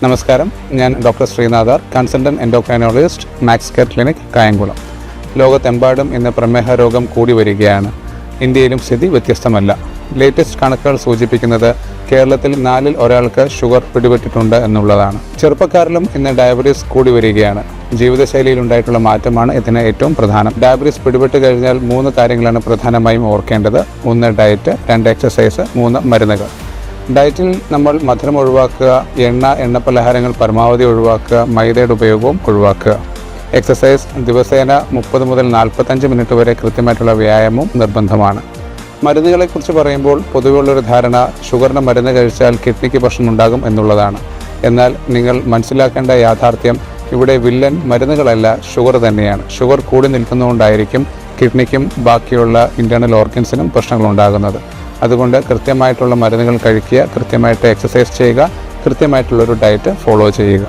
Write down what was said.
നമസ്കാരം, ഞാൻ ഡോക്ടർ ശ്രീനാഥർ, consultant endocrinologist, Max Care clinic, Kayamkulam. ലോകത്തെമ്പാടും ഇന്ന് പ്രമേഹ രോഗം കൂടി വരികയാണ്. ഇന്ത്യയിലും സ്ഥിതി വ്യത്യസ്തമല്ല. ലേറ്റസ്റ്റ് കണക്കുകൾ സൂചിപ്പിക്കുന്നത് കേരളത്തിൽ 4-ൽ ഒരാൾക്ക് ഷുഗർ പിടിപെട്ടിട്ടുണ്ട് എന്നുള്ളതാണ്. ചെറുപ്പക്കാരിലും ഇന്ന് ഡയബറ്റീസ് കൂടി വരികയാണ്. ജീവിതശൈലിയിൽ ഉണ്ടായിട്ടുള്ള മാറ്റമാണ് ഇതിന് ഏറ്റവും പ്രധാനം. ഡയബറ്റീസ് പിടിപെട്ട് കഴിഞ്ഞാൽ 3 കാര്യങ്ങളാണ് പ്രധാനമായും ഓർക്കേണ്ടത്. 1 ഡയറ്റ്, 2 എക്സസൈസ്, 3 മരുന്നുകൾ. ഡയറ്റിൽ നമ്മൾ മധുരം ഒഴിവാക്കുക, എണ്ണ പലഹാരങ്ങൾ പരമാവധി ഒഴിവാക്കുക, മൈദയുടെ ഉപയോഗവും ഒഴിവാക്കുക. എക്സസൈസ് ദിവസേന 30 മുതൽ 45 മിനിറ്റ് വരെ കൃത്യമായിട്ടുള്ള വ്യായാമവും നിർബന്ധമാണ്. മരുന്നുകളെക്കുറിച്ച് പറയുമ്പോൾ പൊതുവെയുള്ളൊരു ധാരണ ഷുഗറിന് മരുന്ന് കഴിച്ചാൽ കിഡ്നിക്ക് പ്രശ്നമുണ്ടാകും എന്നുള്ളതാണ്. എന്നാൽ നിങ്ങൾ മനസ്സിലാക്കേണ്ട യാഥാർത്ഥ്യം ഇവിടെ വില്ലൻ മരുന്നുകളല്ല, ഷുഗർ തന്നെയാണ്. ഷുഗർ കൂടി നിൽക്കുന്നതുകൊണ്ടായിരിക്കും കിഡ്നിക്കും ബാക്കിയുള്ള ഇൻറ്റേർണൽ ഓർഗൻസിനും പ്രശ്നങ്ങളുണ്ടാകുന്നത്. അതുകൊണ്ട് കൃത്യമായിട്ടുള്ള മരുന്നുകൾ കഴിക്കുക, കൃത്യമായിട്ട് എക്സസൈസ് ചെയ്യുക, കൃത്യമായിട്ടുള്ളൊരു ഡയറ്റ് ഫോളോ ചെയ്യുക.